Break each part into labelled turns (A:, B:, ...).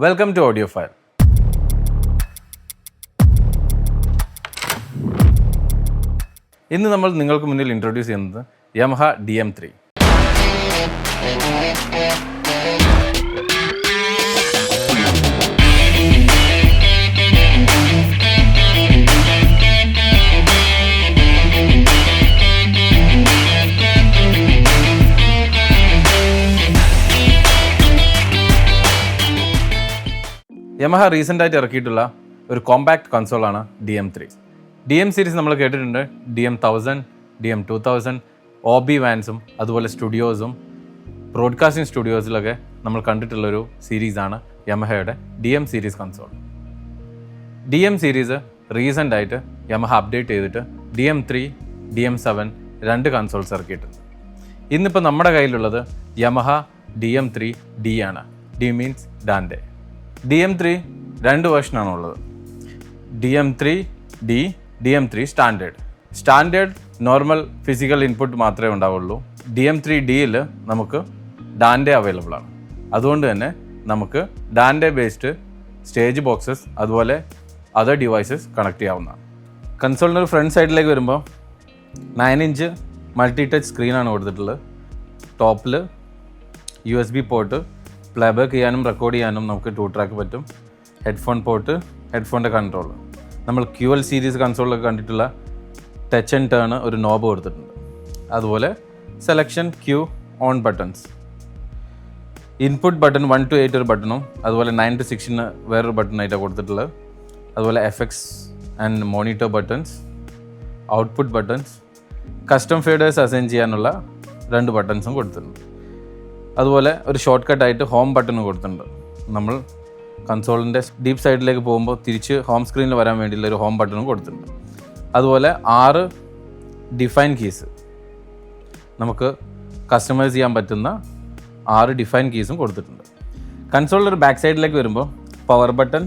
A: Welcome to audio file. ഇന്ന് നമ്മൾ നിങ്ങൾക്ക് മുന്നിൽ ഇൻട്രൊഡ്യൂസ് ചെയ്യുന്നത് യമഹ DM3. യമഹ റീസെൻ്റായിട്ട് ഇറക്കിയിട്ടുള്ള ഒരു കോമ്പാക്ട് കൺസോളാണ് DM3. DM സീരീസ് നമ്മൾ കേട്ടിട്ടുണ്ട്. DM1000, DM2000, OB വാൻസും അതുപോലെ സ്റ്റുഡിയോസും ബ്രോഡ്കാസ്റ്റിംഗ് സ്റ്റുഡിയോസിലൊക്കെ നമ്മൾ കണ്ടിട്ടുള്ളൊരു സീരീസാണ് യമഹയുടെ DM series console. DM series റീസെൻ്റായിട്ട് യമഹ അപ്ഡേറ്റ് ചെയ്തിട്ട് DM3, DM7 രണ്ട് കൺസോൾസ് ഇറക്കിയിട്ടുണ്ട്. ഇന്നിപ്പോൾ നമ്മുടെ കയ്യിലുള്ളത് യമഹ DM3D ആണ്. D means Dante. DM3 രണ്ട് വേർഷനാണ് ഉള്ളത്. DM3D, DM3 standard normal physical input മാത്രമേ ഉണ്ടാവുള്ളൂ. DM3Dയിൽ നമുക്ക് ഡാൻഡെ അവൈലബിൾ ആണ്. അതുകൊണ്ട് തന്നെ നമുക്ക് ഡാൻഡെ ബേസ്ഡ് സ്റ്റേജ് ബോക്സസ് അതുപോലെ അതർ ഡിവൈസസ് കണക്ട് ചെയ്യാവുന്നതാണ്. കൺസോളിൻ്റെ ഒരു ഫ്രണ്ട് സൈഡിലേക്ക് വരുമ്പോൾ 9-inch മൾട്ടി ടച്ച് സ്ക്രീനാണ് കൊടുത്തിട്ടുള്ളത്. ടോപ്പിൽ USB പോർട്ട്, പ്ലേബാക്ക് ചെയ്യാനും റെക്കോർഡ് ചെയ്യാനും നമുക്ക് 2 ട്രാക്ക് പറ്റും. ഹെഡ്ഫോൺ പോർട്ട്, ഹെഡ്ഫോണിൻ്റെ കൺട്രോൾ. നമ്മൾ QL സീരീസ് കൺസോളിലൊക്കെ കണ്ടിട്ടുള്ള ടച്ച് ആൻഡ് ടേൺ ഒരു നോബ് കൊടുത്തിട്ടുണ്ട്. അതുപോലെ selection, cue, on buttons. Input button 1 to 8 ഒരു ബട്ടണും അതുപോലെ 9 to 16 വേറൊരു ബട്ടണായിട്ടാണ് കൊടുത്തിട്ടുള്ളത്. അതുപോലെ FX and monitor buttons, output buttons, custom faders assign ചെയ്യാനുള്ള 2 ബട്ടൺസും കൊടുത്തിട്ടുണ്ട്. അതുപോലെ ഒരു ഷോർട്ട് കട്ടായിട്ട് ഹോം ബട്ടൺ കൊടുത്തിട്ടുണ്ട്. നമ്മൾ കൺസോളിൻ്റെ ഡീപ്പ് സൈഡിലേക്ക് പോകുമ്പോൾ തിരിച്ച് ഹോം സ്ക്രീനിൽ വരാൻ വേണ്ടിയുള്ള ഒരു ഹോം ബട്ടണും കൊടുത്തിട്ടുണ്ട്. അതുപോലെ 6 ഡിഫൈൻ കീസ്, നമുക്ക് കസ്റ്റമൈസ് ചെയ്യാൻ പറ്റുന്ന 6 ഡിഫൈൻ കീസും കൊടുത്തിട്ടുണ്ട്. കൺസോളിൻ്റെ ഒരു ബാക്ക് സൈഡിലേക്ക് വരുമ്പോൾ പവർ ബട്ടൺ,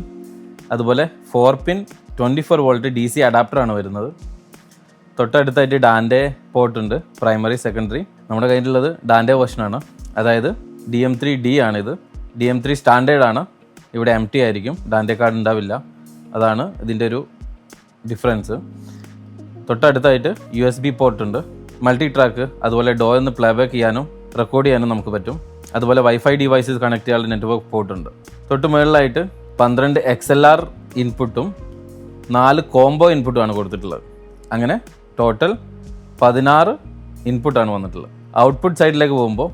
A: അതുപോലെ 4-pin 24 volt DC അഡാപ്റ്ററാണ് വരുന്നത്. തൊട്ടടുത്തായിട്ട് ഡാൻഡെ പോർട്ടുണ്ട്, പ്രൈമറി, സെക്കൻഡറി. നമ്മുടെ കയ്യിലുള്ളത് ഡാൻഡെ വേർഷനാണ്, അതായത് DM3D ആണിത്. DM3 സ്റ്റാൻഡേർഡ് ആണ്, ഇവിടെ MT ആയിരിക്കും, ഡാൻഡെ കാർഡ് ഉണ്ടാവില്ല. അതാണ് ഇതിൻ്റെ ഒരു ഡിഫറൻസ്. തൊട്ടടുത്തായിട്ട് USB പോർട്ടുണ്ട്, മൾട്ടി ട്രാക്ക്, അതുപോലെ ഡോയിൽ പ്ലേബാക്ക് ചെയ്യാനും റെക്കോർഡ് ചെയ്യാനും നമുക്ക് പറ്റും. അതുപോലെ വൈഫൈ ഡിവൈസസ് കണക്ട് ചെയ്യാനുള്ള നെറ്റ്വർക്ക് പോർട്ടുണ്ട്. തൊട്ട് മുകളിലായിട്ട് 12 XLR ഇൻപുട്ടും 4 കോംബോ ഇൻപുട്ടുമാണ് കൊടുത്തിട്ടുള്ളത്. അങ്ങനെ ടോട്ടൽ 16 ഇൻപുട്ടാണ് വന്നിട്ടുള്ളത്. ഔട്ട്പുട്ട് സൈഡിലേക്ക് പോകുമ്പോൾ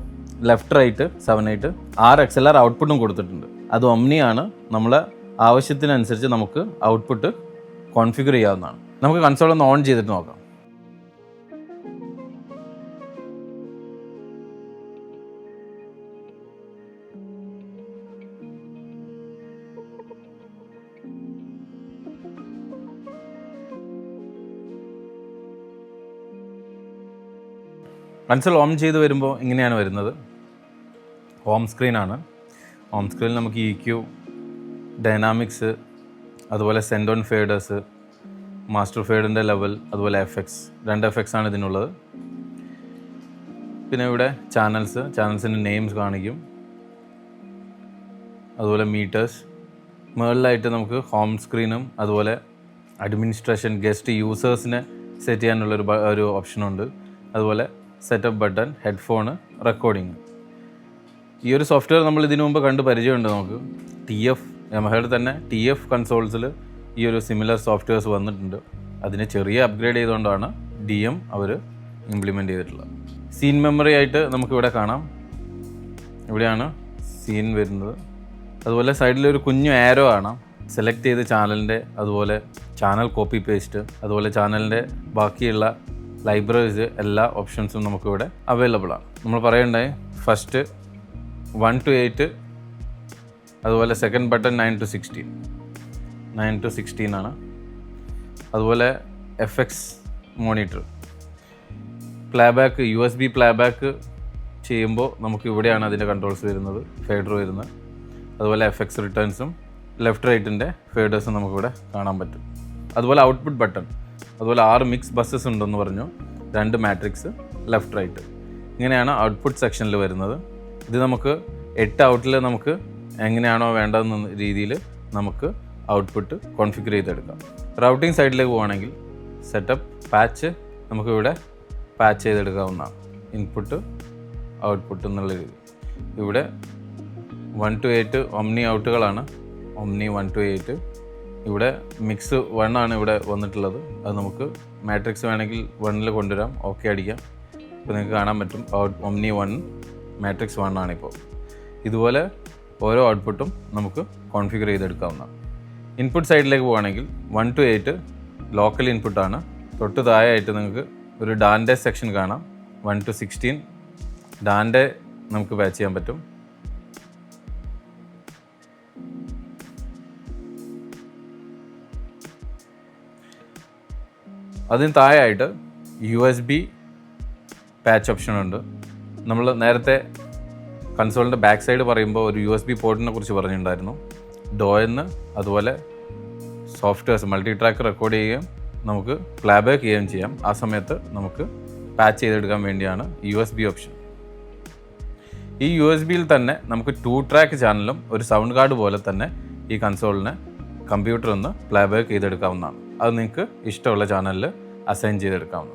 A: ലെഫ്റ്റ്, റൈറ്റ്, 7-8 6 XLR ഔട്ട്പുട്ടും കൊടുത്തിട്ടുണ്ട്. അത് ഒമ്നിയാണ്, നമ്മളെ ആവശ്യത്തിനനുസരിച്ച് നമുക്ക് ഔട്ട്പുട്ട് കോൺഫിഗർ ചെയ്യാവുന്നതാണ്. നമുക്ക് കൺസോൾ ഒന്ന് ഓൺ ചെയ്തിട്ട് നോക്കാം. കൺസോൾ ഓൺ ചെയ്ത് വരുമ്പോൾ ഇങ്ങനെയാണ് വരുന്നത്. ഹോം സ്ക്രീനാണ്. ഹോം സ്ക്രീനിൽ നമുക്ക് EQ, ഡൈനാമിക്സ്, അതുപോലെ സെൻഡ് ഓൺ ഫേഡേഴ്സ്, മാസ്റ്റർ ഫേഡിൻ്റെ ലെവൽ, അതുപോലെ FX, 2 FX ആണ് ഇതിനുള്ളത്. പിന്നെ ഇവിടെ ചാനൽസിൻ്റെ നെയിംസ് കാണിക്കും, അതുപോലെ മീറ്റേഴ്സ്. മുകളിലായിട്ട് നമുക്ക് ഹോം സ്ക്രീനും അതുപോലെ അഡ്മിനിസ്ട്രേഷൻ, ഗസ്റ്റ് യൂസേഴ്സിനെ സെറ്റ് ചെയ്യാനുള്ളൊരു ഓപ്ഷനുണ്ട്. അതുപോലെ സെറ്റപ്പ് ബട്ടൺ, ഹെഡ്ഫോണ്, റെക്കോർഡിങ്. ഈ ഒരു സോഫ്റ്റ്വെയർ നമ്മൾ ഇതിനു മുമ്പ് കണ്ട് പരിചയമുണ്ട് നമുക്ക്. യമഹയുടെ തന്നെ TF കൺസോൾസിൽ ഈ ഒരു സിമിലർ സോഫ്റ്റ്വെയർസ് വന്നിട്ടുണ്ട്. അതിനെ ചെറിയ അപ്ഗ്രേഡ് ചെയ്തുകൊണ്ടാണ് DM അവർ ഇംപ്ലിമെൻറ്റ് ചെയ്തിട്ടുള്ളത്. സീൻ മെമ്മറി ആയിട്ട് നമുക്കിവിടെ കാണാം. ഇവിടെയാണ് സീൻ വരുന്നത്. അതുപോലെ സൈഡിലൊരു കുഞ്ഞു ആരോ കാണാം. സെലക്ട് ചെയ്ത് ചാനലിൻ്റെ, അതുപോലെ ചാനൽ കോപ്പി പേസ്റ്റ്, അതുപോലെ ചാനലിൻ്റെ ബാക്കിയുള്ള ലൈബ്രറീസ്, എല്ലാ ഓപ്ഷൻസും നമുക്കിവിടെ അവൈലബിൾ ആണ്. നമ്മൾ പറയണ്ടായി ഫസ്റ്റ് 1 to 8, അതുപോലെ സെക്കൻഡ് ബട്ടൺ 9 to 16 ആണ്. അതുപോലെ FX monitor, playback, USB playback ചെയ്യുമ്പോൾ നമുക്ക് ഇവിടെയാണ് അതിൻ്റെ കൺട്രോൾസ് വരുന്നത്, ഫേഡർ വരുന്നത്. അതുപോലെ FX റിട്ടേൺസും ലെഫ്റ്റ് റൈറ്റിൻ്റെ ഫേഡേഴ്സും നമുക്കിവിടെ കാണാൻ പറ്റും. അതുപോലെ ഔട്ട്പുട്ട് ബട്ടൺ, അതുപോലെ 6 മിക്സ് ബസ്സസ് ഉണ്ടെന്ന് പറഞ്ഞു, 2 മാട്രിക്സ്, ലെഫ്റ്റ്, റൈറ്റ്. ഇങ്ങനെയാണ് ഔട്ട്പുട്ട് സെക്ഷനിൽ വരുന്നത്. ഇത് നമുക്ക് 8 ഔട്ടിൽ നമുക്ക് എങ്ങനെയാണോ വേണ്ടതെന്ന രീതിയിൽ നമുക്ക് ഔട്ട്പുട്ട് കോൺഫിഗർ ചെയ്തെടുക്കാം. റൗട്ടിംഗ് സൈഡിലേക്ക് പോവുകയാണെങ്കിൽ സെറ്റപ്പ് പാച്ച് നമുക്കിവിടെ പാച്ച് ചെയ്തെടുക്കാവുന്നതാണ്. ഇൻപുട്ട് ഔട്ട്പുട്ട് എന്നുള്ള രീതി. ഇവിടെ 1 to 8 ഒമ്നി ഔട്ടുകളാണ്. Omni 1 to 8. ഇവിടെ മിക്സ് 1 ആണ് ഇവിടെ വന്നിട്ടുള്ളത്. അത് നമുക്ക് മാട്രിക്സ് വേണമെങ്കിൽ 1 കൊണ്ടുവരാം. ഓക്കെ അടിക്കാം. ഇപ്പോൾ നിങ്ങൾക്ക് കാണാൻ പറ്റും ഒമ്നി 1 മാട്രിക്സ് 1 ആണിപ്പോൾ. ഇതുപോലെ ഓരോ ഔട്ട്പുട്ടും നമുക്ക് കോൺഫിഗർ ചെയ്തെടുക്കാവുന്നതാണ്. ഇൻപുട്ട് സൈഡിലേക്ക് പോവുകയാണെങ്കിൽ 1 to 8 ലോക്കൽ ഇൻപുട്ടാണ്. തൊട്ട് താഴെയായിട്ട് നിങ്ങൾക്ക് ഒരു ഡാൻഡെ സെക്ഷൻ കാണാം. 1 to 16 ഡാൻഡെ നമുക്ക് പാച്ച് ചെയ്യാൻ പറ്റും. അതിന് താഴെയായിട്ട് USB പാച്ച് ഓപ്ഷനുണ്ട്. നമ്മൾ നേരത്തെ കൺസോളിൻ്റെ ബാക്ക് സൈഡ് പറയുമ്പോൾ ഒരു USB പോർട്ടിനെ കുറിച്ച് പറഞ്ഞിട്ടുണ്ടായിരുന്നു. ഡോയെന്ന് അതുപോലെ സോഫ്റ്റ്വെയർസ് മൾട്ടി ട്രാക്ക് റെക്കോർഡ് ചെയ്യുകയും നമുക്ക് പ്ലേബാക്ക് ചെയ്യുകയും ചെയ്യാം. ആ സമയത്ത് നമുക്ക് പാച്ച് ചെയ്തെടുക്കാൻ വേണ്ടിയാണ് USB ഓപ്ഷൻ. ഈ USB-യിൽ തന്നെ നമുക്ക് 2 track ചാനലും ഒരു സൗണ്ട് കാർഡ് പോലെ തന്നെ ഈ കൺസോളിനെ കമ്പ്യൂട്ടറിൽ നിന്ന് പ്ലേബാക്ക് ചെയ്തെടുക്കാവുന്നതാണ്. അത് നിങ്ങൾക്ക് ഇഷ്ടമുള്ള ചാനലിൽ അസൈൻ ചെയ്തെടുക്കാവുന്നതാണ്.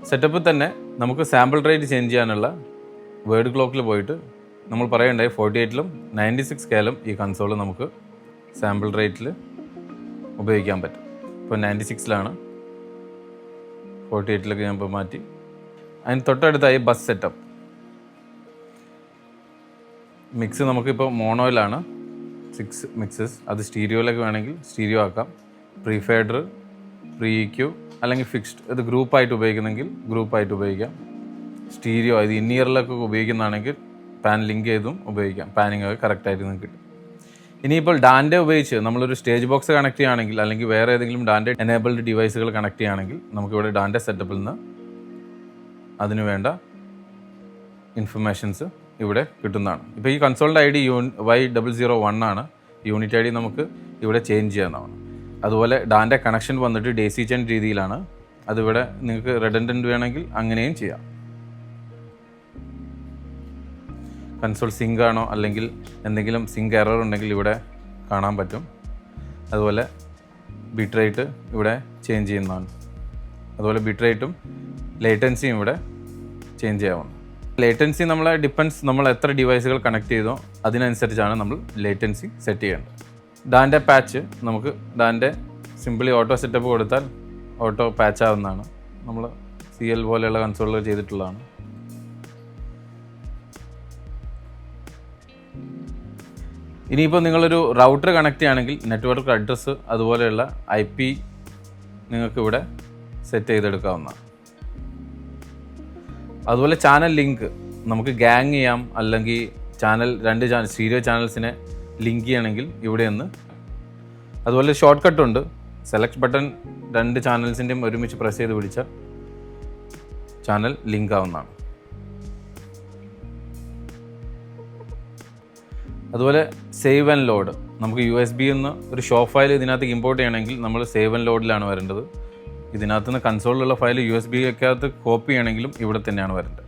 A: സെറ്റപ്പിൽ തന്നെ നമുക്ക് സാമ്പിൾ റേറ്റ് ചേഞ്ച് ചെയ്യാനുള്ള വേർഡ് ക്ലോക്കിൽ പോയിട്ട് നമ്മൾ പറയണ്ടായി 48-ലും 96K-ലും ഈ കൺസോൾ നമുക്ക് സാമ്പിൾ റേറ്റിൽ ഉപയോഗിക്കാൻ പറ്റും. ഇപ്പോൾ 96-ലാണ്, 48-ലേക്ക് ഞാൻ ഇപ്പോൾ മാറ്റി. അതിന് തൊട്ടടുത്തായി ബസ് സെറ്റപ്പ്. മിക്സ് നമുക്കിപ്പോൾ മോണോയിലാണ് 6 മിക്സസ്. അത് സ്റ്റീരിയോയിലേക്ക് വേണമെങ്കിൽ സ്റ്റീരിയോ ആക്കാം. പ്രീഫേഡർ, പ്രീ EQ അല്ലെങ്കിൽ ഫിക്സ്ഡ്. ഇത് ഗ്രൂപ്പായിട്ട് ഉപയോഗിക്കുന്നെങ്കിൽ ഗ്രൂപ്പായിട്ട് ഉപയോഗിക്കാം. സ്റ്റീരിയോ ഇത് ഇന്നിയറിലൊക്കെ ഉപയോഗിക്കുന്നതാണെങ്കിൽ പാൻ ലിങ്ക് ചെയ്തും ഉപയോഗിക്കാം. പാനിങ് ഒക്കെ കറക്റ്റായിട്ട് നിങ്ങൾക്ക് കിട്ടും. ഇനിയിപ്പോൾ ഡാൻഡെ ഉപയോഗിച്ച് നമ്മളൊരു സ്റ്റേജ് ബോക്സ് കണക്ട് ചെയ്യുകയാണെങ്കിൽ അല്ലെങ്കിൽ വേറെ ഏതെങ്കിലും ഡാൻഡെ എനേബിൾഡ് ഡിവൈസുകൾ കണക്ട് ചെയ്യുകയാണെങ്കിൽ നമുക്കിവിടെ ഡാൻഡെ സെറ്റപ്പിൽ നിന്ന് അതിന് വേണ്ട ഇൻഫർമേഷൻസ് ഇവിടെ കിട്ടുന്നതാണ്. ഇപ്പോൾ ഈ കൺസോളിൻ്റെ ID Y001 ആണ്. യൂണിറ്റ് ID നമുക്ക് ഇവിടെ ചേഞ്ച് ചെയ്യാവുന്നതാണ്. അതുപോലെ ഡാൻഡെ കണക്ഷൻ വന്നിട്ട് DC ചെയിൻ രീതിയിലാണ്. അതിവിടെ നിങ്ങൾക്ക് റെഡൻഡൻറ്റ് വേണമെങ്കിൽ അങ്ങനെയും ചെയ്യാം. കൺസോൾ സിങ്ക് ആണോ അല്ലെങ്കിൽ എന്തെങ്കിലും സിങ്ക് എറർ ഉണ്ടെങ്കിൽ ഇവിടെ കാണാൻ പറ്റും. അതുപോലെ ബിറ്റ് റേറ്റ് ഇവിടെ ചേഞ്ച് ചെയ്യുന്നതാണ്. അതുപോലെ ബിറ്റ് റേറ്റും ലേറ്റൻസിയും ഇവിടെ ചേഞ്ച് ചെയ്യാവുന്നു. ലേറ്റൻസി നമ്മളെ ഡിപ്പെൻസ് നമ്മൾ എത്ര ഡിവൈസുകൾ കണക്ട് ചെയ്തോ അതിനനുസരിച്ചാണ് നമ്മൾ ലേറ്റൻസി സെറ്റ് ചെയ്യേണ്ടത്. ഡാൻഡെ പാച്ച് നമുക്ക് ഡാൻഡെ സിമ്പിളി ഓട്ടോ സെറ്റപ്പ് കൊടുത്താൽ ഓട്ടോ പാച്ച് ആവുന്നതാണ്. നമ്മൾ CL പോലെയുള്ള കൺസോളുകൾ ചെയ്തിട്ടുള്ളതാണ്. ഇനിയിപ്പോൾ നിങ്ങളൊരു റൗട്ടർ കണക്ട് ചെയ്യുകയാണെങ്കിൽ നെറ്റ്വർക്ക് അഡ്രസ്സ് അതുപോലെയുള്ള IP നിങ്ങൾക്ക് ഇവിടെ സെറ്റ് ചെയ്തെടുക്കാവുന്നതാണ്. അതുപോലെ ചാനൽ ലിങ്ക് നമുക്ക് ഗ്യാങ് ചെയ്യാം. അല്ലെങ്കിൽ ചാനൽ 2 സ്റ്റീരിയോ ചാനൽസിനെ ലിങ്ക് ചെയ്യണമെങ്കിൽ ഇവിടെ നിന്ന്. അതുപോലെ ഷോർട്ട് കട്ടുണ്ട്. സെലക്ട് ബട്ടൺ 2 ചാനൽസിൻ്റെയും ഒരുമിച്ച് പ്രസ് ചെയ്ത് പിടിച്ചാൽ ചാനൽ ലിങ്ക് ആവുന്നതാണ്. അതുപോലെ സേവ് ആൻഡ് ലോഡ് നമുക്ക് USB-യിൽ നിന്ന് ഒരു ഷോ ഫയൽ ഇതിനകത്ത് ഇമ്പോർട്ട് ചെയ്യണമെങ്കിൽ നമ്മൾ സേവ് ആൻഡ് ലോഡിലാണ് വരേണ്ടത്. ഇതിനകത്ത് നിന്ന് കൺസോളിലുള്ള ഫയൽ USB-ക്കകത്ത് കോപ്പി ചെയ്യണമെങ്കിലും ഇവിടെ തന്നെയാണ് വരേണ്ടത്.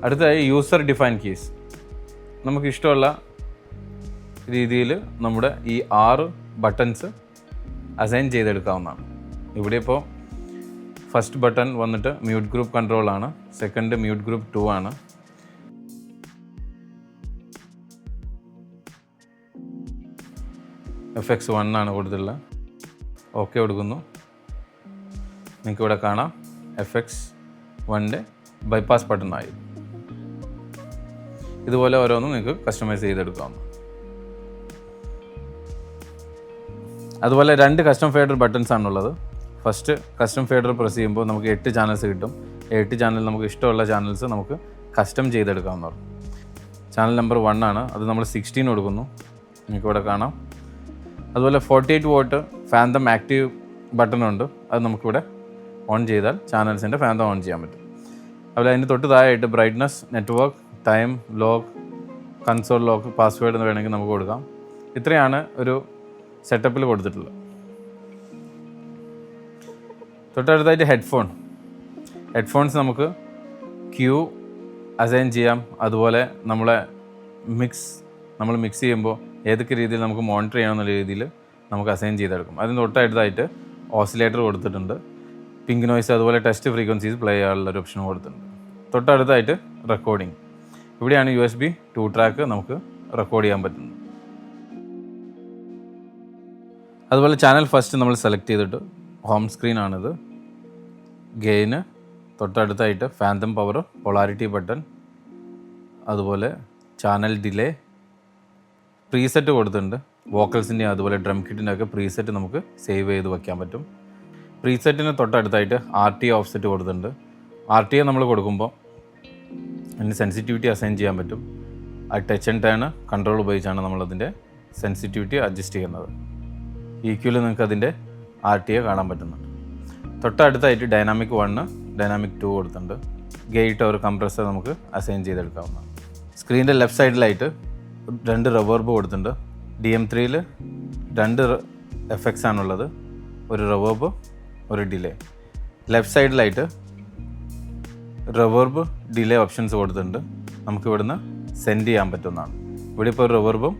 A: അടുത്തതായി യൂസർ ഡിഫൈൻ കീസ്. നമുക്ക് ഇഷ്ടമുള്ള രീതിയിൽ നമ്മുടെ ഈ 6 ബട്ടൺസ് അസൈൻ ചെയ്തെടുക്കാവുന്നതാണ്. ഇവിടെ ഇപ്പോൾ ഫസ്റ്റ് ബട്ടൺ വന്നിട്ട് മ്യൂട്ട് ഗ്രൂപ്പ് കൺട്രോൾ ആണ്. സെക്കൻഡ് മ്യൂട്ട് ഗ്രൂപ്പ് 2 ആണ്. FX1 ആണ് കൊടുത്തിട്ടുള്ളത്. ഓക്കെ കൊടുക്കുന്നു. നിങ്ങൾക്ക് ഇവിടെ കാണാം FX1-ന്റെ ബൈപ്പാസ് ബട്ടൺ ആയി. ഇതുപോലെ ഓരോന്നും നിങ്ങൾക്ക് കസ്റ്റമൈസ് ചെയ്തെടുക്കാം. അതുപോലെ 2 കസ്റ്റം ഫേഡർ ബട്ടൺസ് ആണുള്ളത്. ഫസ്റ്റ് കസ്റ്റം ഫേഡർ പ്രസ് ചെയ്യുമ്പോൾ നമുക്ക് 8 ചാനൽസ് കിട്ടും. 8 ചാനൽ നമുക്ക് ഇഷ്ടമുള്ള ചാനൽസ് നമുക്ക് കസ്റ്റം ചെയ്തെടുക്കാവുന്നതാണ്. ചാനൽ നമ്പർ 1 ആണ്. അത് നമ്മൾ 16 കൊടുക്കുന്നു. നിങ്ങൾക്ക് ഇവിടെ കാണാം. അതുപോലെ 48 വോട്ട് ഫാന്തം ആക്റ്റീവ് ബട്ടണുണ്ട്. അത് നമുക്കിവിടെ ഓൺ ചെയ്താൽ ചാനൽസിൻ്റെ ഫാന്തം ഓൺ ചെയ്യാൻ പറ്റും. അതുപോലെ അതിന് തൊട്ട് താഴെയായിട്ട് brightness, network, time, lock, console lock, password എന്ന് വേണമെങ്കിൽ നമുക്ക് കൊടുക്കാം. ഇത്രയാണ് ഒരു സെറ്റപ്പിൽ കൊടുത്തിട്ടുള്ളത്. തൊട്ടടുത്തായിട്ട് ഹെഡ്ഫോൺ. ഹെഡ്ഫോൺസ് നമുക്ക് ക്യൂ അസൈൻ ചെയ്യാം. അതുപോലെ നമ്മൾ മിക്സ് ചെയ്യുമ്പോൾ ഏതൊക്കെ രീതിയിൽ നമുക്ക് മോണിറ്റർ ചെയ്യണമെന്നുള്ള രീതിയിൽ നമുക്ക് അസൈൻ ചെയ്തെടുക്കും. അതിന് തൊട്ടടുത്തായിട്ട് ഓസിലേറ്റർ കൊടുത്തിട്ടുണ്ട്. പിങ്ക് നോയ്സ് അതുപോലെ ടെസ്റ്റ് ഫ്രീക്വൻസീസ് പ്ലേ ചെയ്യാനുള്ള ഒരു ഓപ്ഷൻ കൊടുത്തിട്ടുണ്ട്. തൊട്ടടുത്തായിട്ട് റെക്കോർഡിംഗ്. ഇവിടെയാണ് USB 2 ട്രാക്ക് നമുക്ക് റെക്കോർഡ് ചെയ്യാൻ പറ്റുന്നത്. അതുപോലെ ചാനൽ ഫസ്റ്റ് നമ്മൾ സെലക്ട് ചെയ്തിട്ട് ഹോം സ്ക്രീനാണിത്. ഗെയിന് തൊട്ടടുത്തായിട്ട് ഫാന്തം പവർ, പൊളാരിറ്റി ബട്ടൺ, അതുപോലെ ചാനൽ ഡിലേ, പ്രീസെറ്റ് കൊടുത്തിട്ടുണ്ട്. വോക്കൽസിൻ്റെ അതുപോലെ ഡ്രം കിറ്റിൻ്റെ ഒക്കെ പ്രീസെറ്റ് നമുക്ക് സേവ് ചെയ്ത് വയ്ക്കാൻ പറ്റും. പ്രീസെറ്റിന് തൊട്ടടുത്തായിട്ട് RTA ഓഫ്സെറ്റ് കൊടുത്തിട്ടുണ്ട്. RTA നമ്മൾ കൊടുക്കുമ്പോൾ അതിന് സെൻസിറ്റിവിറ്റി അസൈൻ ചെയ്യാൻ പറ്റും. ആ ടച്ച് ആൻഡ് ടേൺ കൺട്രോൾ ഉപയോഗിച്ചാണ് നമ്മളതിൻ്റെ സെൻസിറ്റിവിറ്റി അഡ്ജസ്റ്റ് ചെയ്യുന്നത്. EQയിൽ നിങ്ങൾക്ക് അതിൻ്റെ RTA കാണാൻ പറ്റുന്നുണ്ട്. തൊട്ടടുത്തായിട്ട് ഡൈനാമിക് 1, ഡൈനാമിക് 2 കൊടുത്തിട്ടുണ്ട്. ഗേറ്റ് ഒരു കംപ്രസർ നമുക്ക് അസൈൻ ചെയ്തെടുക്കാവുന്നതാണ്. സ്ക്രീനിൻ്റെ ലെഫ്റ്റ് സൈഡിലായിട്ട് 2 റിവേർബ് കൊടുത്തിട്ടുണ്ട്. DM3യിൽ 2 എഫക്ട്സ് ആണുള്ളത്, ഒരു റിവേർബ്, ഒരു ഡിലേ. ലെഫ്റ്റ് സൈഡിലായിട്ട് റിവേർബ്, ഡിലേ ഓപ്ഷൻസ് കൊടുത്തിട്ടുണ്ട്. നമുക്ക് ഇവിടുന്ന് സെൻഡ് ചെയ്യാൻ പറ്റുന്നതാണ്. ഇവിടെ ഇപ്പോൾ ഒരു റിവേർബും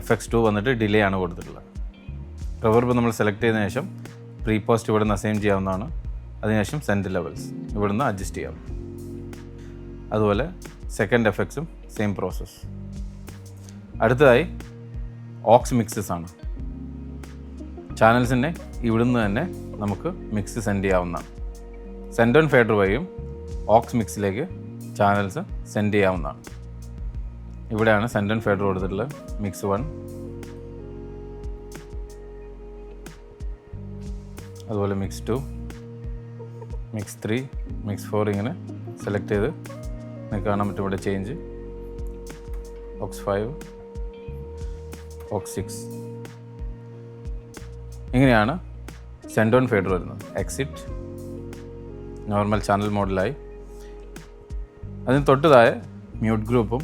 A: FX2 വന്നിട്ട് ഡിലേ ആണ് കൊടുത്തിട്ടുള്ളത്. റിവേർബ് നമ്മൾ സെലക്ട് ചെയ്തതിനു ശേഷം പ്രീ പോസ്റ്റ് ഇവിടുന്ന് അസൈൻ ചെയ്യാവുന്നതാണ്. അതിനുശേഷം സെൻഡ് ലെവൽസ് ഇവിടുന്ന് അഡ്ജസ്റ്റ് ചെയ്യാം. അതുപോലെ സെക്കൻഡ് എഫക്ട്സും സെയിം പ്രോസസ്സ്. അടുത്തതായി ഓക്സ് മിക്സസ് ആണ്. ചാനൽസിനെ ഇവിടുന്ന് തന്നെ നമുക്ക് മിക്സ് സെൻഡ് ചെയ്യാവുന്നതാണ്. സെൻഡ് ഓൺ ഫേഡർ വഴിയും ഓക്സ് മിക്സിലേക്ക് ചാനൽസ് സെൻഡ് ചെയ്യാവുന്നതാണ്. ഇവിടെയാണ് സെൻഡ് ഓൺ ഫേഡർ കൊടുത്തിട്ടുള്ളത്. മിക്സ് 1, അതുപോലെ മിക്സ് 2, മിക്സ് 3, മിക്സ് 4 ഇങ്ങനെ സെലക്ട് ചെയ്ത് നിങ്ങൾക്ക് കാണാൻ പറ്റും. ഇവിടെ ചേഞ്ച് ഓക്സ് 5, ഓക്സ് 6 ഇങ്ങനെയാണ് സെൻഡ് ഓൺ ഫേഡർ വരുന്നത്. എക്സിറ്റ് നോർമൽ ചാനൽ മോഡലായി. അതിന് തൊട്ടതായ മ്യൂട്ട് ഗ്രൂപ്പും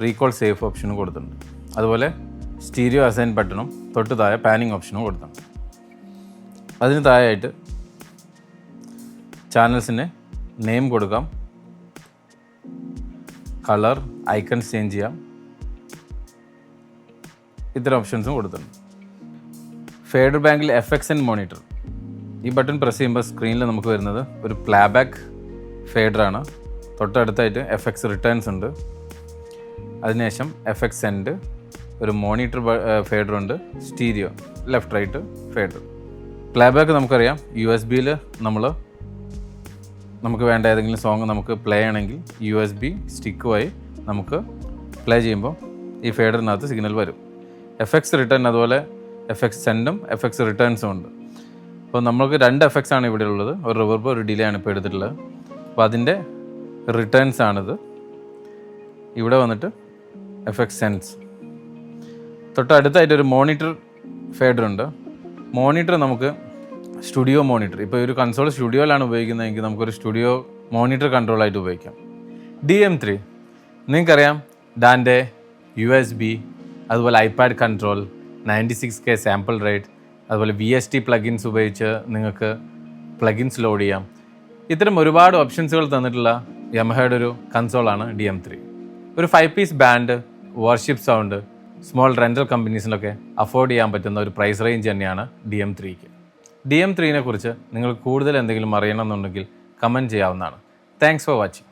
A: റീകോൾ സേഫ് ഓപ്ഷനും കൊടുത്തിട്ടുണ്ട്. അതുപോലെ സ്റ്റീരിയോ അസൈൻ ബട്ടണും തൊട്ടതായ പാനിങ് ഓപ്ഷനും കൊടുത്തിട്ടുണ്ട്. അതിന് താഴെയായിട്ട് ചാനൽസിന് നെയിം കൊടുക്കാം, കളർ, ഐക്കൺസ് ചേഞ്ച് ചെയ്യാം. ഇത്തരം ഓപ്ഷൻസും കൊടുത്തിട്ടുണ്ട്. ഫേഡർ ബാങ്കിൽ FXN മോണിറ്റർ. ഈ ബട്ടൺ പ്രസ് ചെയ്യുമ്പോൾ സ്ക്രീനിൽ നമുക്ക് വരുന്നത് ഒരു പ്ലേബാക്ക് ഫേഡറാണ്. തൊട്ടടുത്തായിട്ട് FX റിട്ടേൺസ് ഉണ്ട്. അതിനുശേഷം FX സെൻഡ്, ഒരു മോണിറ്റർ ഫേഡറുണ്ട്, stereo left right fader. Playback നമുക്കറിയാം, USB-യിൽ നമുക്ക് വേണ്ട ഏതെങ്കിലും സോങ് നമുക്ക് പ്ലേ ചെയ്യണമെങ്കിൽ USB സ്റ്റിക്കുമായി നമുക്ക് പ്ലേ ചെയ്യുമ്പോൾ ഈ ഫേഡറിനകത്ത് സിഗ്നൽ വരും. FX റിട്ടേൺ അതുപോലെ FX സെൻഡും FX റിട്ടേൺസും ഉണ്ട്. അപ്പോൾ നമുക്ക് 2 എഫക്ട്സ് ആണ് ഇവിടെ ഉള്ളത്. ഒരു റിവേർബ്, ഒരു ഡിലേ ആണ് ഇപ്പോൾ എടുത്തിട്ടുള്ളത്. അപ്പോൾ അതിൻ്റെ റിട്ടേൺസ് ആണിത്. ഇവിടെ വന്നിട്ട് FX സെൻസ്. തൊട്ടടുത്തായിട്ട് ഒരു മോണിറ്റർ ഫേഡർ ഉണ്ട്. മോണിറ്റർ നമുക്ക് സ്റ്റുഡിയോ മോണിറ്റർ, ഇപ്പോൾ ഒരു കൺസോൾ സ്റ്റുഡിയോയിലാണ് ഉപയോഗിക്കുന്നതെങ്കിൽ നമുക്കൊരു സ്റ്റുഡിയോ മോണിറ്റർ കൺട്രോളായിട്ട് ഉപയോഗിക്കാം. DM3 നിങ്ങൾക്കറിയാം, ഡാൻ്റെ USB, അതുപോലെ iPad control, 96K sample rate, അതുപോലെ VST പ്ലഗിൻസ് ഉപയോഗിച്ച് നിങ്ങൾക്ക് പ്ലഗിൻസ് ലോഡ് ചെയ്യാം. ഇത്തരം ഒരുപാട് ഓപ്ഷൻസുകൾ തന്നിട്ടുള്ള യമഹയുടെ ഒരു കൺസോളാണ് DM3. ഒരു 5 piece band, worship sound, small rental കമ്പനീസിലൊക്കെ അഫോർഡ് ചെയ്യാൻ പറ്റുന്ന ഒരു പ്രൈസ് റേഞ്ച് തന്നെയാണ് DM3ക്ക്. DM3നെ കുറിച്ച് നിങ്ങൾ കൂടുതൽ എന്തെങ്കിലും അറിയണമെന്നുണ്ടെങ്കിൽ കമൻറ്റ് ചെയ്യാവുന്നതാണ്. Thanks for watching.